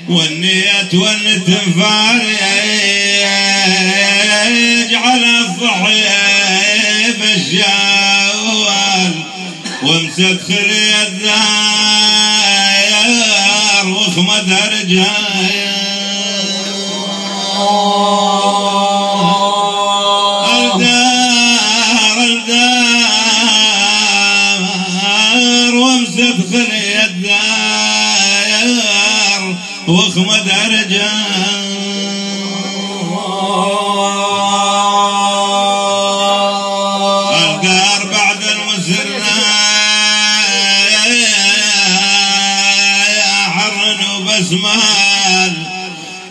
والنيت والتنفارج على الصحيب الشوال وامسك خلي الدار وخمدها رجايا الدار وامسك خلي الدار وخمدها رجايا بسمال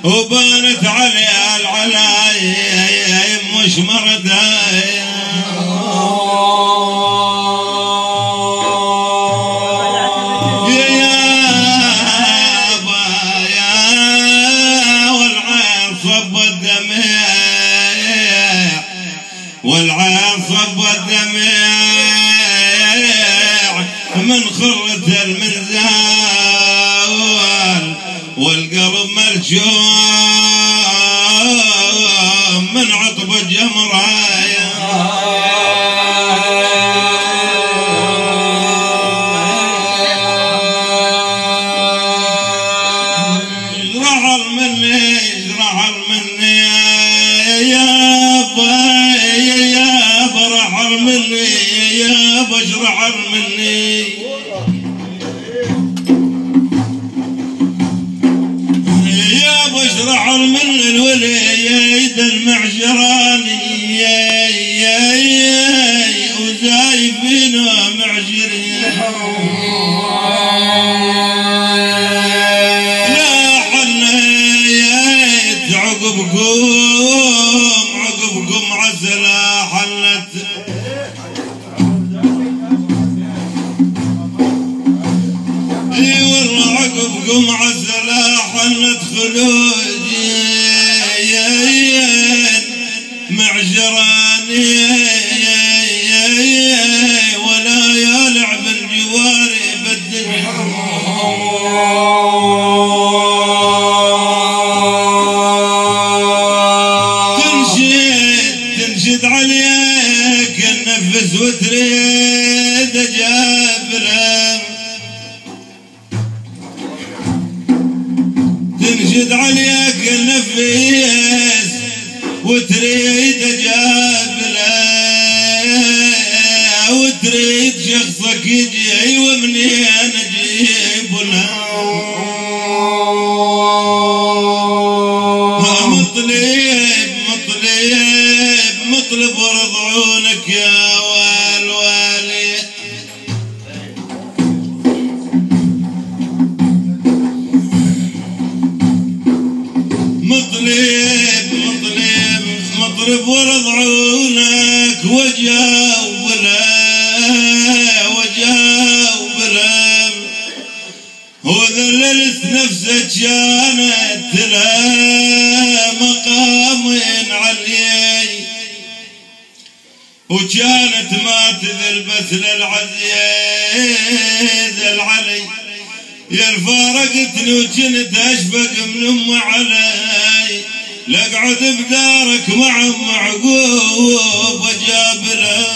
وبانت عليها العلايم مش مردايا يا بايا والعين صب الدميع والعين صب الدميع من خرة المنزال والقلب ملجوم من عطب الجمرايا رحل مني يا برحل مني يا بشرحل مني رحل من الوليد المعجراني وزايفينه معجرين لا حنيت عقبكم عسلا حلت اي والله عقبكم عسلا حلت خلوجي معجراني ولا يلعب الجواري بالدنيا تنشد عليك النفس وتريد جابره تنشد عليك النفس وتريد جابله وتريد شخصك يجي ومنين اجيب له مطلب ورضعونك يا والوالي مطلب ورضعونك وجاوب له وذللت نفسك كانت لها مقام علي وكانت ما تذل بس للعزيز العلي يا الفارقتني وكنت اشفق من ام علي لاقعد بدارك مع ام عقوب وجابله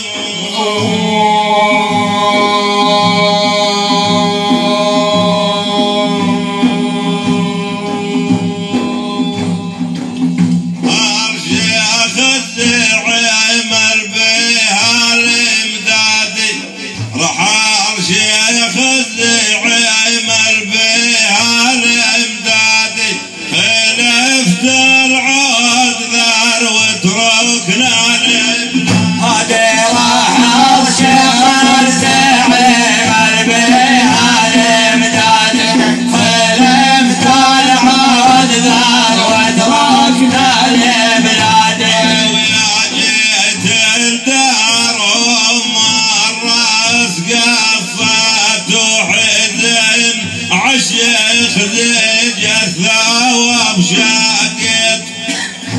عشيخ ذي جثة وبشاكت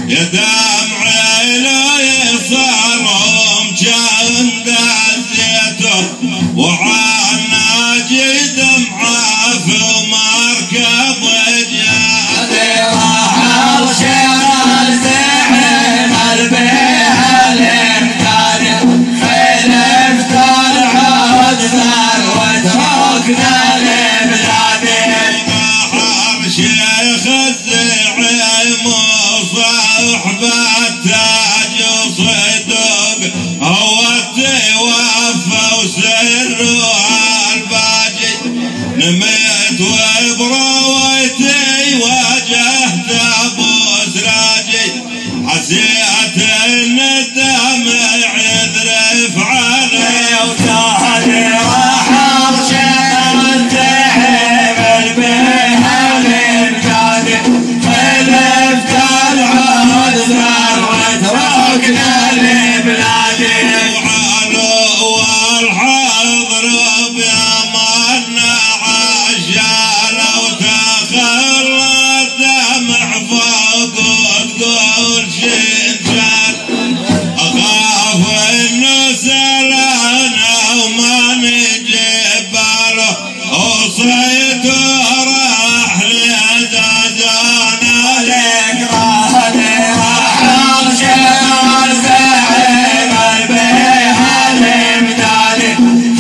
يا دمعي لا يصارهم كان دزيته وعنا سرها الباجي نميت وبرويتي واجهت ابو سراجي حسيت ان الدمع يذرف علي وتهدي رحم شمت حمل بها الامجاد خلفت العود ثروت ركنا لبلادي وعلو والحضر بأماننا عشان وتخلى الدمع فوق وتقول شنشان أخاف إنه سلعنا وما نجيب باله وصيت راح لأزازانا عليك راهدي رحم شمت حمل بها الامجاد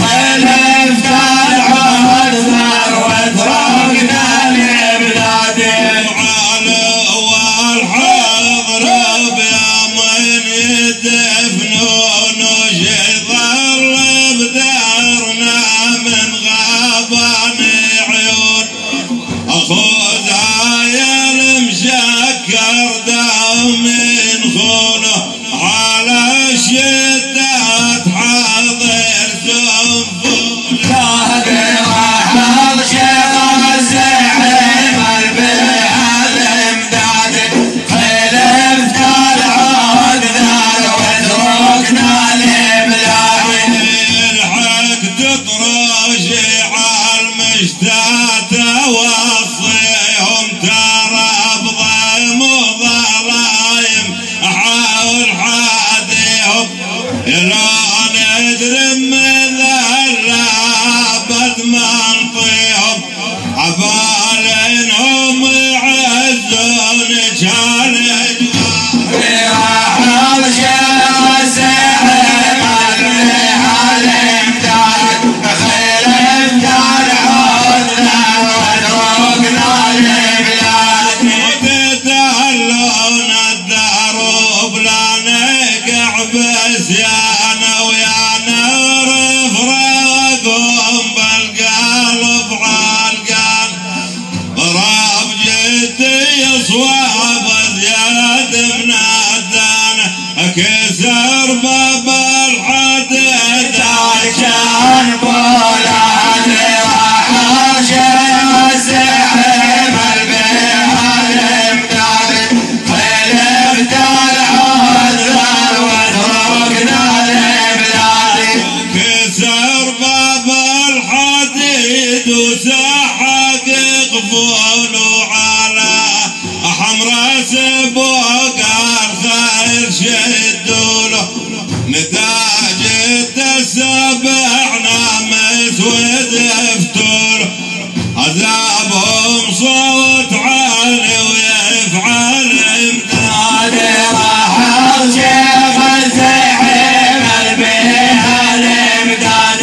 خلفت العود ثروت ركنا لبلادي وعلو والحضر بأمن يدفنون وشظل بدارنا من غابان عيون أخوذها يا المشكر داوم من خونه على الشدات حاضر سنفونه راهدي رحم شمت حمل بها الامجاد خلفت العود ثروت ركنا لبلادي الحق تطرشي على المشتات وصيهم ترى بضيم وظلايم احاول حاديهم لا ندري من ذلابت منطيهم عبالينهم يعزون كان رحم شمت حمل بها الامجاد خلفت العود ثروت ركنا لبلادي وتتهلون الدروب لا نقع بسيانا ويا نعرف رقم بالقلب عالقان ضرب جدي صواب زياد بن الدانة كسر باب الحديد عشان بولادي رحم شمت حمل بها الامجاد خلفت العود ثروت ركنا لبلادي كسر باب الحديد وسحق قفوله على حمرا سبوق الخير شدوله نتاج السبع نامس ودفتوله عذابهم صوت عالي ويفعل امداد نادي رحم شمت حمل بها الامجاد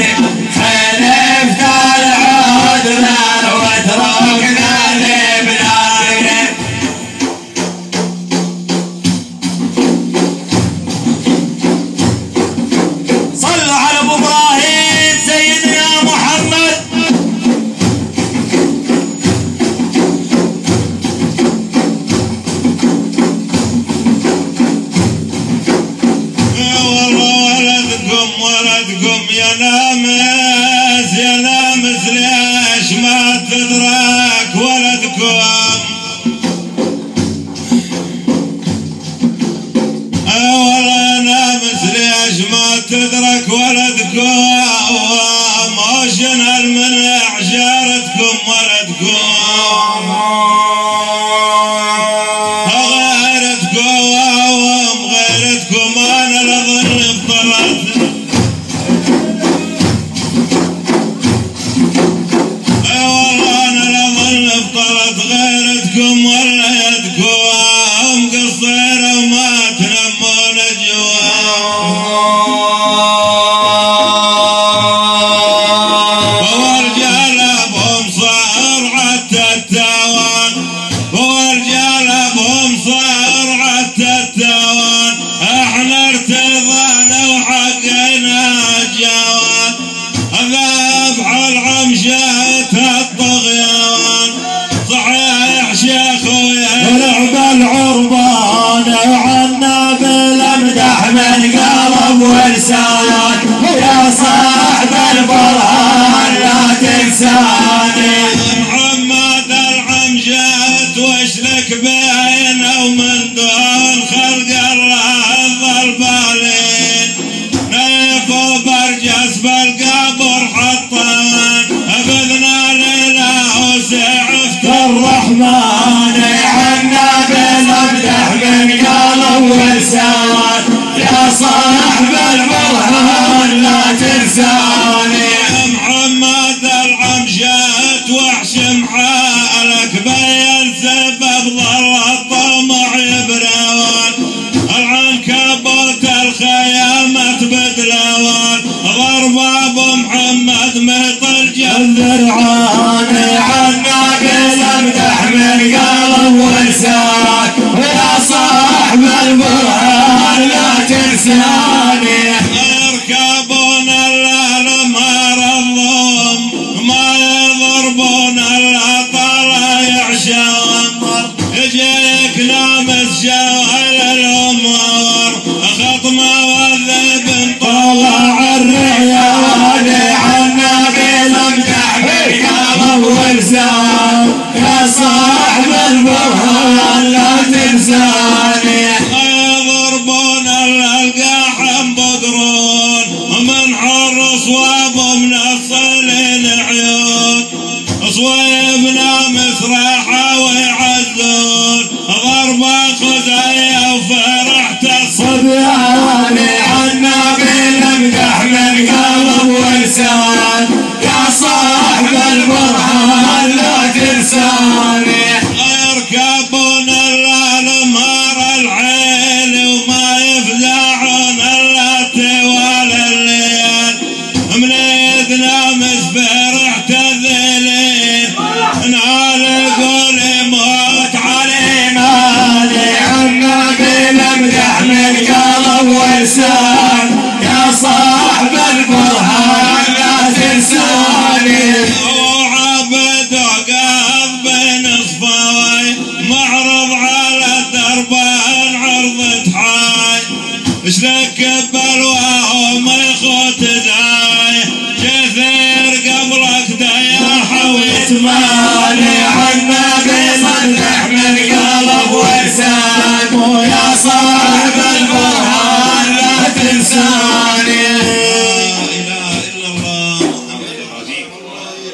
خلفت العود ثروت ركنا لبلادي صلوا على ابو ابراهيم سيدنا محمد والله ولدكم يا نامس ليش ما تدرك ولدكم والله يا نامس ليش ما تدرك ولدكم موشن المنع جارتكم ولدكم غيرتكم انا لظن بطلت والله انا لظن بطلت غيرتكم ولا يدكم قصيره وما تنمون جوام والرجال ابهم صار عتتا لساني محمد العمشات وحش محالك بين سبب ظل الطمع يبرون العنكبوت الخيامة بدلون ضرب ابو محمد مثل الذرعاني عنك لمدح من قلب ولسان يا صاحب البرهان لا تنساني يركبون الأنمار الظلم ما يضربون الا طلع يعشون يجيك لامس شوال الامور خطمه والذب طلع الريان عنك لمدح من قلب ولسان يا صاحب البرهان لا تنساني يضربون القاحم بقرون من حر صواب من الصلين عيون صويبنا مسرحة ويعزون ضرب خزية وفرحت الصبيان عنك لمدح من قلب ولسان يا صاحب البرهان لا تنساني يركبون الأنمار العين وما يفزعون الا طوال الليل من يتنامس فرحت الذليل نعالق موت علي مالي عنك لمدح من قلب ولسان يا صاحب البرهان لا تنساني وعبد وقف بين صفاي معرض على الدربان عرضة حاي اشلك بلواه ما يخوت داي كثير قبلك دايا حويت مالي عنك لمدح من قلب ولسان يا صاحب البرهان لا تنساني لا اله الا الله محمد رسول الله.